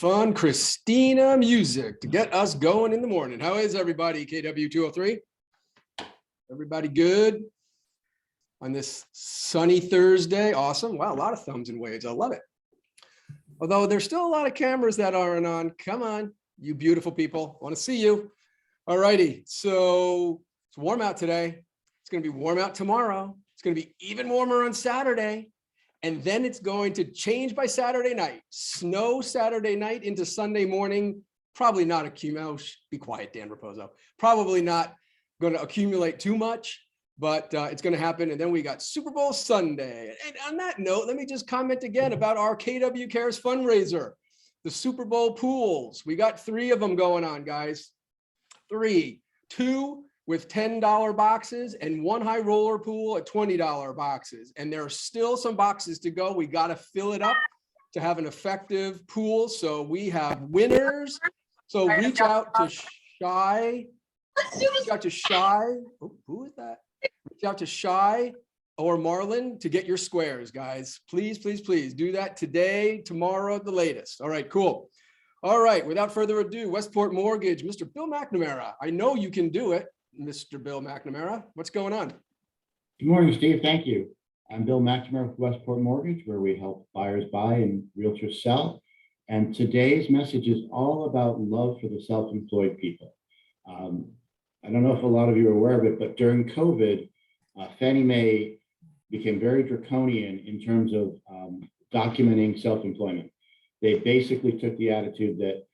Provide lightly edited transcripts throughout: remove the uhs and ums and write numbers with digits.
fun Christina music to get us going in the morning. How is everybody, KW203? Everybody good on this sunny Thursday? Awesome. Wow, a lot of thumbs and waves. I love it. Although there's still a lot of cameras that aren't on. Come on, you beautiful people. I want to see you. All righty. So it's warm out today. It's going to be warm out tomorrow. It's going to be even warmer on Saturday. And then it's going to change by Saturday night. Snow Saturday night into Sunday morning. Probably not accumulate. Be quiet, Dan Raposo. Probably not going to accumulate too much, but it's going to happen. And then we got Super Bowl Sunday. And on that note, let me just comment again about our KW Cares fundraiser, the Super Bowl pools. We got 3 of them going on, guys. 3, 2 with $10 boxes and 1 high roller pool at $20 boxes. And there are still some boxes to go. We got to fill it up to have an effective pool. So we have winners. So reach out to Shy. Reach out to Shy. Oh, who is that? Reach out to Shy or Marlon to get your squares, guys. Please, please, please do that today, tomorrow at the latest. All right, cool. All right, without further ado, Westport Mortgage, Mr. Bill McNamara. I know you can do it, Mr. Bill McNamara. What's going on? Good morning, Steve. Thank you. I'm Bill McNamara with Westport Mortgage, where we help buyers buy and realtors sell. And today's message is all about love for the self-employed people. I don't know if a lot of you are aware of it, but during COVID, Fannie Mae became very draconian in terms of documenting self-employment. They basically took the attitude that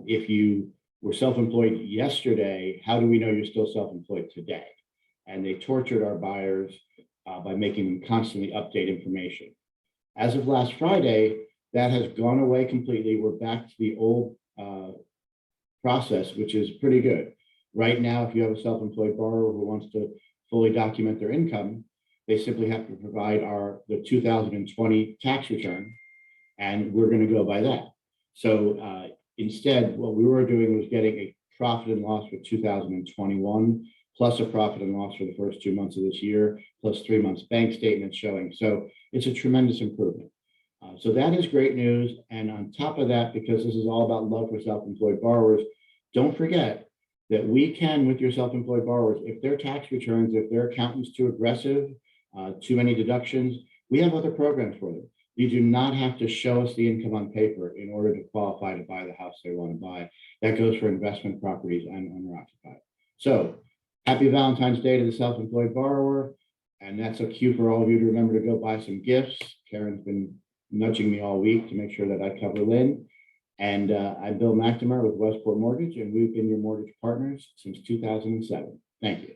if you were self-employed yesterday, how do we know you're still self-employed today? And they tortured our buyers by making them constantly update information. As of last Friday, that has gone away completely. We're back to the old process, which is pretty good. Right now, if you have a self-employed borrower who wants to fully document their income, they simply have to provide the 2020 tax return, and we're going to go by that. So instead, what we were doing was getting a profit and loss for 2021, plus a profit and loss for the first 2 months of this year, plus 3 months bank statements showing. So it's a tremendous improvement. So that is great news. And on top of that, because this is all about love for self-employed borrowers, don't forget that we can, with your self-employed borrowers, if their tax returns, if their accountant's too aggressive, too many deductions, we have other programs for them. You do not have to show us the income on paper in order to qualify to buy the house they want to buy. That goes for investment properties and owner-occupied. So happy Valentine's Day to the self-employed borrower. And that's a cue for all of you to remember to go buy some gifts. Karen's been nudging me all week to make sure that I cover Lynn. And I'm Bill McNamara with Westport Mortgage, and we've been your mortgage partners since 2007. Thank you.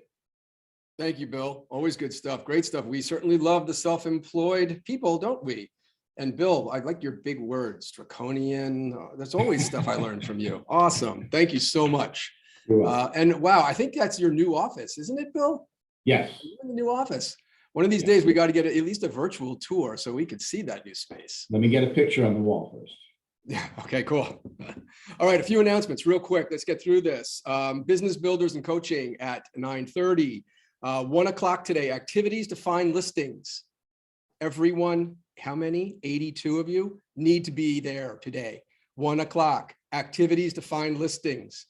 Thank you, Bill. Always good stuff. Great stuff. We certainly love the self-employed people, don't we? And Bill, I like your big words, draconian. That's always stuff I learned from you. Awesome. Thank you so much. And wow, I think that's your new office, isn't it, Bill? Yes. You're in the new office. One of these days, we got to get at least a virtual tour so we could see that new space. Let me get a picture on the wall first. Yeah. Okay, cool. All right. A few announcements real quick. Let's get through this. Business builders and coaching at 9:30. 1 o'clock today, activities to find listings. Everyone, how many? 82 of you need to be there today. 1 o'clock, activities to find listings.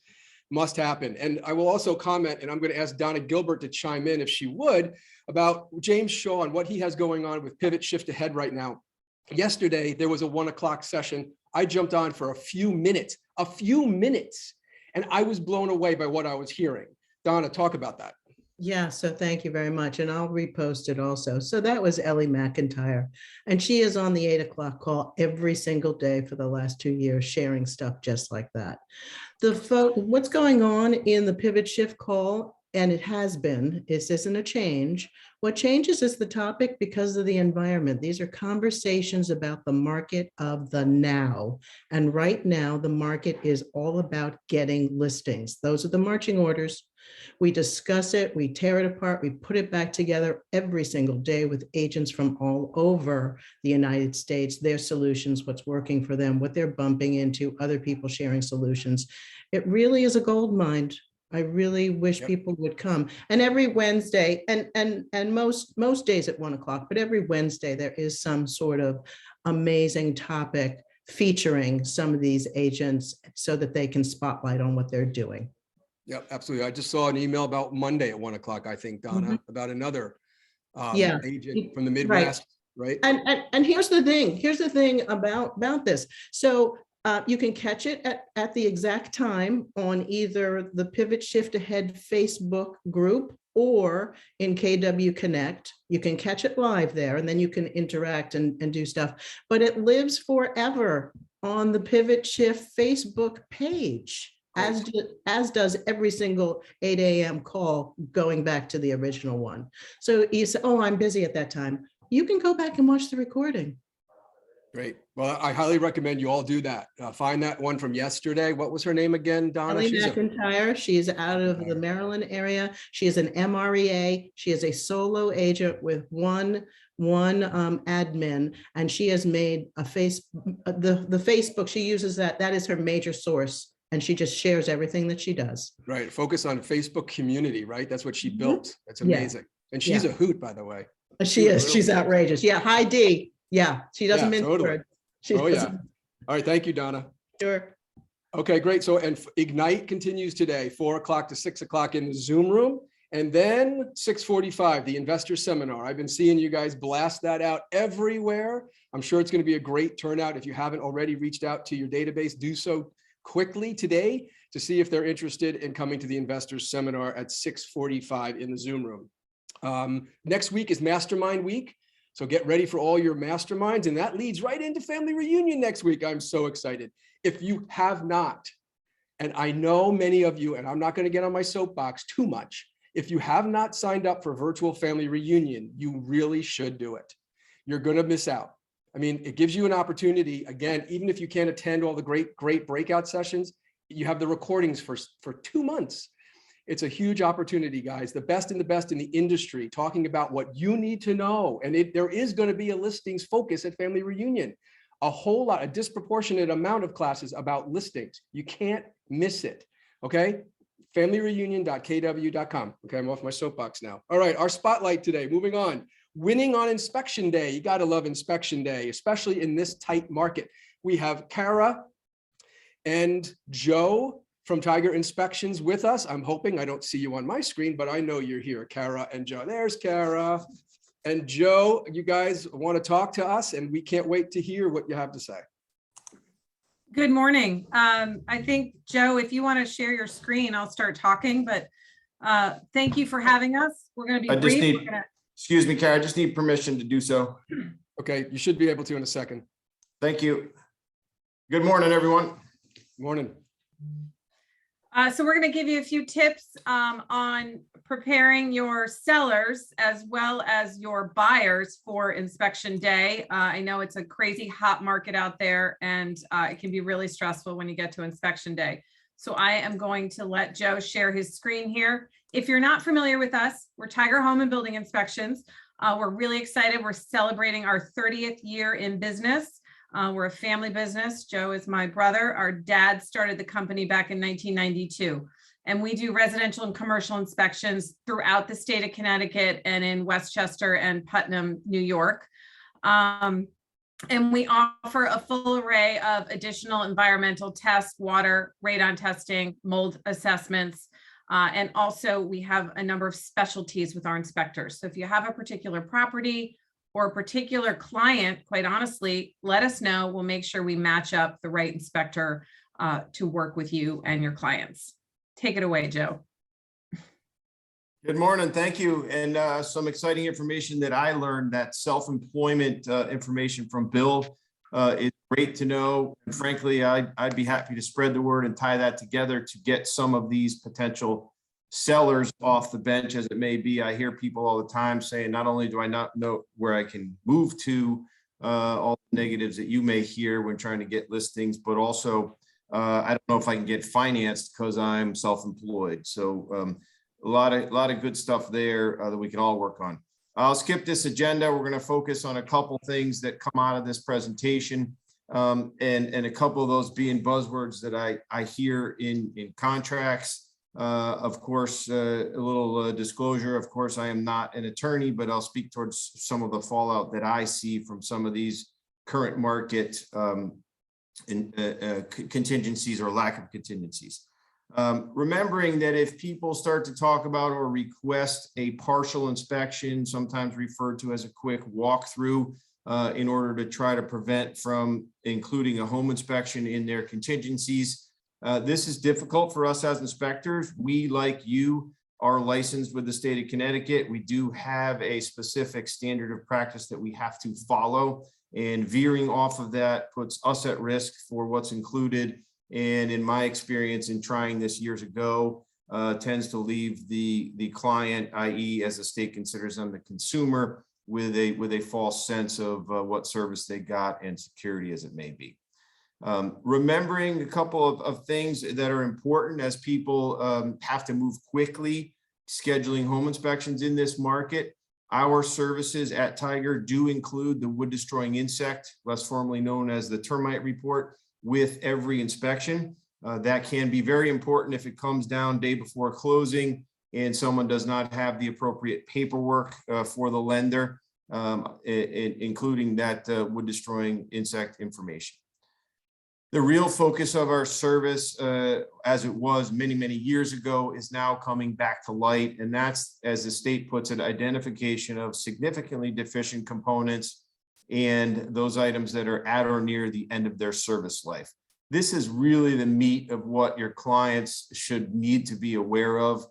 Must happen. And I will also comment, and I'm going to ask Donna Gilbert to chime in if she would, about James Shaw and what he has going on with Pivot Shift Ahead right now. Yesterday, there was a 1 o'clock session. I jumped on for a few minutes, and I was blown away by what I was hearing. Donna, talk about that. Yeah, so thank you very much. And I'll repost it also. So that was Ellie McIntyre. And she is on the 8 o'clock call every single day for the last 2 years, sharing stuff just like that. What's going on in the Pivot Shift call, and it has been, this isn't a change. What changes is the topic because of the environment. These are conversations about the market of the now. And right now, the market is all about getting listings. Those are the marching orders. We discuss it, we tear it apart, we put it back together every single day with agents from all over the United States, their solutions, what's working for them, what they're bumping into, other people sharing solutions. It really is a gold mine. I really wish people would come. And every Wednesday, and most days at 1 o'clock, but every Wednesday there is some sort of amazing topic featuring some of these agents so that they can spotlight on what they're doing. Yep, absolutely. I just saw an email about Monday at 1 o'clock, I think, Donna, Mhm. about another Yeah. agent from the Right. Midwest, right? And here's the thing about this. So you can catch it at the exact time on either the Pivot Shift Ahead Facebook group or in KW Connect. You can catch it live there, and then you can interact and do stuff. But it lives forever on the Pivot Shift Facebook page, as does every single 8 a.m. call going back to the original one. So you say, oh, I'm busy at that time. You can go back and watch the recording. Great. Well, I highly recommend you all do that. Find that one from yesterday. What was her name again, Donna? Ellie McIntyre, she's out of the Maryland area. She is an MREA. She is a solo agent with one admin, and she has made the Facebook, she uses that is her major source, and she just shares everything that she does. Right. Focus on Facebook community, right? That's what she built. That's Yeah. amazing. And she's a hoot, by the way. She is. She's outrageous. Yeah. Hi, D. Yeah. She doesn't mince words. Oh, yeah. All right. Thank you, Donna. Sure. Okay, great. So, and Ignite continues today, 4 o'clock to 6 o'clock in the Zoom room. And then 6:45, the investor seminar. I've been seeing you guys blast that out everywhere. I'm sure it's going to be a great turnout. If you haven't already reached out to your database, do so quickly today to see if they're interested in coming to the investors seminar at 6:45 in the Zoom room. Next week is Mastermind Week. So get ready for all your masterminds. And that leads right into family reunion next week. I'm so excited. If you have not, and I know many of you, and I'm not going to get on my soapbox too much, if you have not signed up for virtual family reunion, you really should do it. You're going to miss out. I mean, it gives you an opportunity, again, even if you can't attend all the great breakout sessions, you have the recordings for 2 months. It's a huge opportunity, guys. The best in the industry talking about what you need to know. And there is going to be a listings focus at Family Reunion. A disproportionate amount of classes about listings. You can't miss it. Okay. familyreunion.kw.com. Okay. I'm off my soapbox now. All right. Our spotlight today, moving on. Winning on inspection day. You got to love inspection day, especially in this tight market. We have Kara and Joe from Tiger Inspections with us. I'm hoping, I don't see you on my screen, but I know you're here, Kara and Joe. There's Kara and Joe. You guys want to talk to us, and we can't wait to hear what you have to say. Good morning. I think, Joe, if you want to share your screen, I'll start talking, but thank you for having us. We're going to be brief. Excuse me, Kara, I just need permission to do so. Okay, you should be able to in a second. Thank you. Good morning, everyone. Morning. So we're going to give you a few tips on preparing your sellers as well as your buyers for inspection day. I know it's a crazy hot market out there, and it can be really stressful when you get to inspection day. So I am going to let Joe share his screen here. If you're not familiar with us, we're Tiger Home and Building Inspections. We're really excited. We're celebrating our 30th year in business. We're a family business. Joe is my brother. Our dad started the company back in 1992. And we do residential and commercial inspections throughout the state of Connecticut and in Westchester and Putnam, New York. And we offer a full array of additional environmental tests, water, radon testing, mold assessments. And also we have a number of specialties with our inspectors. So if you have a particular property or a particular client, quite honestly, let us know. We'll make sure we match up the right inspector to work with you and your clients. Take it away, Joe. Good morning. Thank you. And some exciting information that I learned, that self-employment information from Bill is great to know. And frankly, I'd be happy to spread the word and tie that together to get some of these potential sellers off the bench as it may be. I hear people all the time saying, not only do I not know where I can move to, all the negatives that you may hear when trying to get listings, but also I don't know if I can get financed because I'm self-employed. So a lot of good stuff there that we can all work on. I'll skip this agenda. We're going to focus on a couple things that come out of this presentation, and a couple of those being buzzwords that I hear in contracts. Of course, a little disclosure. Of course, I am not an attorney, but I'll speak towards some of the fallout that I see from some of these current market contingencies or lack of contingencies. Remembering that if people start to talk about or request a partial inspection, sometimes referred to as a quick walkthrough, in order to try to prevent from including a home inspection in their contingencies, this is difficult for us as inspectors. We, like you, are licensed with the state of Connecticut. We do have a specific standard of practice that we have to follow, and veering off of that puts us at risk for what's included. And in my experience in trying this years ago, tends to leave the client, i.e. as the state considers them the consumer, with a false sense of what service they got and security as it may be. Remembering a couple of things that are important as people have to move quickly, scheduling home inspections in this market. Our services at Tiger do include the wood destroying insect, less formally known as the termite report, with every inspection. That can be very important if it comes down day before closing and someone does not have the appropriate paperwork for the lender, including that wood destroying insect information. The real focus of our service, as it was many, many years ago, is now coming back to light. And that's, as the state puts it, identification of significantly deficient components and those items that are at or near the end of their service life. This is really the meat of what your clients should need to be aware of,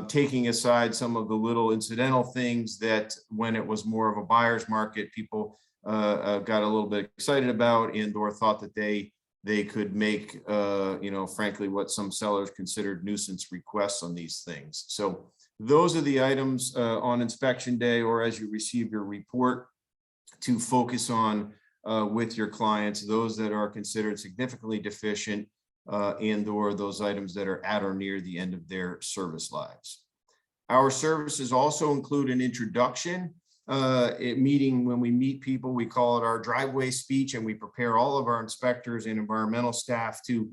taking aside some of the little incidental things that when it was more of a buyer's market, people got a little bit excited about and or thought that they could make, frankly, what some sellers considered nuisance requests on these things. So those are the items on inspection day or as you receive your report to focus on with your clients, those that are considered significantly deficient and or those items that are at or near the end of their service lives. Our services also include an introduction meeting. When we meet people, we call it our driveway speech, and we prepare all of our inspectors and environmental staff to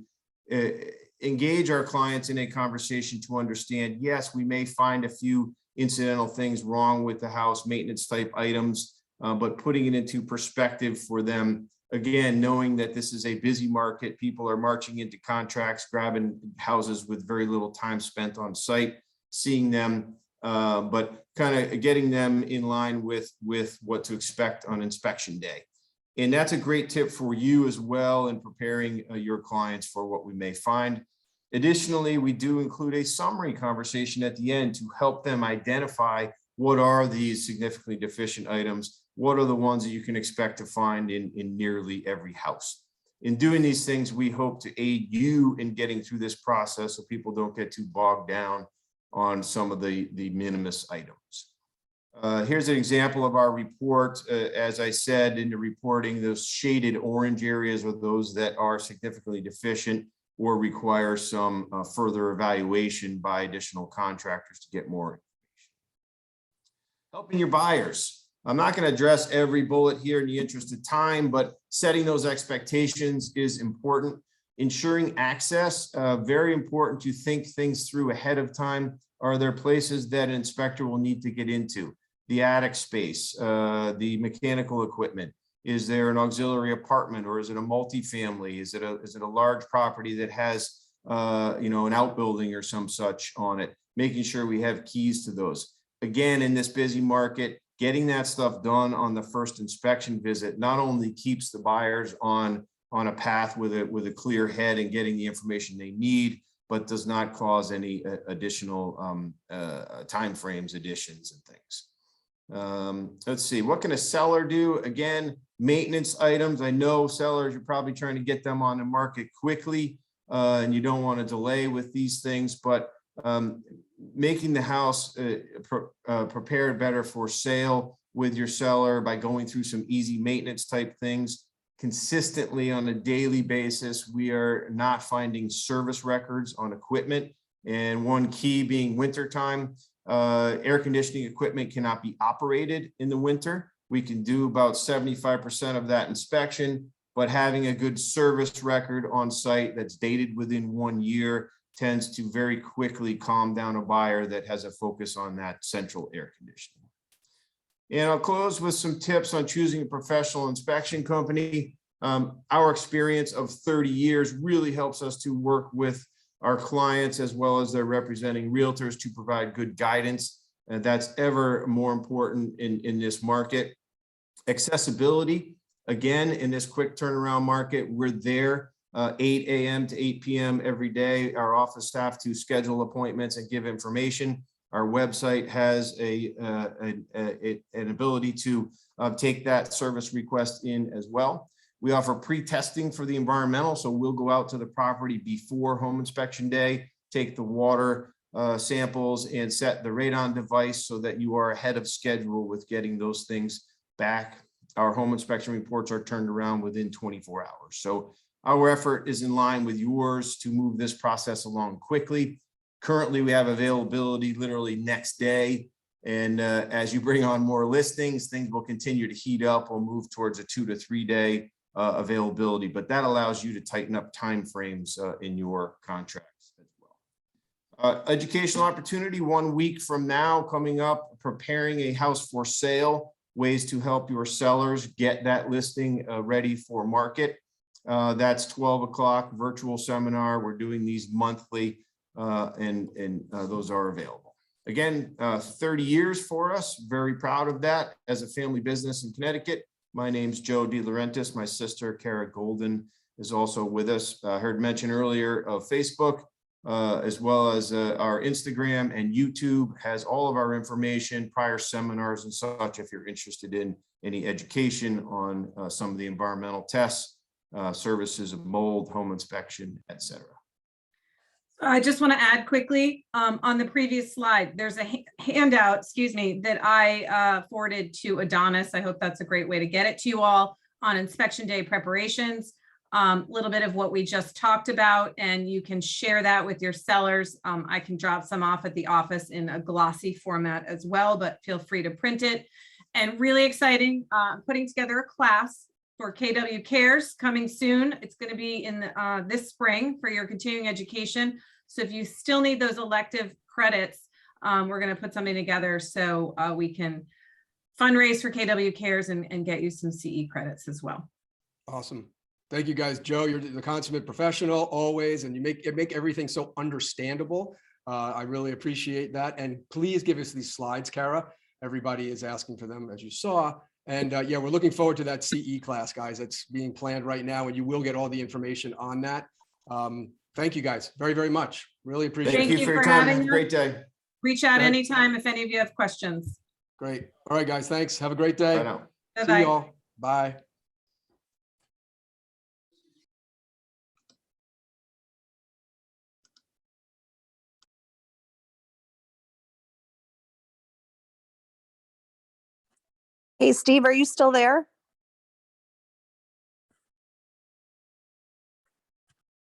engage our clients in a conversation to understand, yes, we may find a few incidental things wrong with the house, maintenance type items, but putting it into perspective for them, again, knowing that this is a busy market, people are marching into contracts, grabbing houses with very little time spent on site, seeing them, but kind of getting them in line with what to expect on inspection day. And that's a great tip for you as well in preparing your clients for what we may find. Additionally, we do include a summary conversation at the end to help them identify what are these significantly deficient items, what are the ones that you can expect to find in nearly every house. In doing these things, we hope to aid you in getting through this process so people don't get too bogged down on some of the minimus items. Here's an example of our report. As I said in the reporting, those shaded orange areas are those that are significantly deficient or require some further evaluation by additional contractors to get more information. Helping your buyers. I'm not going to address every bullet here in the interest of time, but setting those expectations is important. Ensuring access, very important to think things through ahead of time. Are there places that an inspector will need to get into? The attic space, the mechanical equipment. Is there an auxiliary apartment or is it a multifamily? Is it a large property that has an outbuilding or some such on it? Making sure we have keys to those. Again, in this busy market, getting that stuff done on the first inspection visit not only keeps the buyers on a path with a clear head and getting the information they need, but does not cause any additional timeframes, additions and things. Let's see, what can a seller do? Again, maintenance items. I know sellers, you're probably trying to get them on the market quickly and you don't want to delay with these things, but making the house prepared better for sale with your seller by going through some easy maintenance type things. Consistently on a daily basis, we are not finding service records on equipment, and one key being wintertime. Air conditioning equipment cannot be operated in the winter. We can do about 75% of that inspection, but having a good service record on site that's dated within 1 year tends to very quickly calm down a buyer that has a focus on that central air conditioning. And I'll close with some tips on choosing a professional inspection company. Our experience of 30 years really helps us to work with our clients as well as their representing realtors to provide good guidance. And that's ever more important in this market. Accessibility, again, in this quick turnaround market, we're there 8 a.m. to 8 p.m. every day, our office staff to schedule appointments and give information. Our website has an ability to take that service request in as well. We offer pre-testing for the environmental, so we'll go out to the property before home inspection day, take the water samples and set the radon device so that you are ahead of schedule with getting those things back. Our home inspection reports are turned around within 24 hours. So our effort is in line with yours to move this process along quickly. Currently, we have availability literally next day. And as you bring on more listings, things will continue to heat up. We'll move towards a 2 to 3 day availability, but that allows you to tighten up timeframes in your contracts as well. Educational opportunity 1 week from now coming up, preparing a house for sale, ways to help your sellers get that listing ready for market. That's 12 o'clock virtual seminar. We're doing these monthly and those are available. Again, 30 years for us. Very proud of that as a family business in Connecticut. My name's Joe DeLaurentis. My sister, Kara Golden, is also with us. I heard mention earlier of Facebook, as well as our Instagram and YouTube has all of our information, prior seminars and such, if you're interested in any education on some of the environmental tests, services of mold, home inspection, etc. I just want to add quickly on the previous slide, there's a handout, excuse me, that I forwarded to Adonis. I hope that's a great way to get it to you all on inspection day preparations. A little bit of what we just talked about, and you can share that with your sellers. I can drop some off at the office in a glossy format as well, but feel free to print it. And really exciting, putting together a class for KW Cares coming soon. It's going to be in this spring for your continuing education. So if you still need those elective credits, we're going to put something together so we can fundraise for KW Cares and get you some CE credits as well. Awesome. Thank you guys. Joe, you're the consummate professional always, and you make everything so understandable. I really appreciate that. And please give us these slides, Kara. Everybody is asking for them, as you saw. And yeah, we're looking forward to that CE class, guys. It's being planned right now, and you will get all the information on that. Thank you guys very, very much. Really appreciate it. Thank you for your time. Have a great day. Reach out anytime if any of you have questions. Great. All right, guys. Thanks. Have a great day. Bye now. See Bye-bye. you all. Bye. Hey, Steve, are you still there?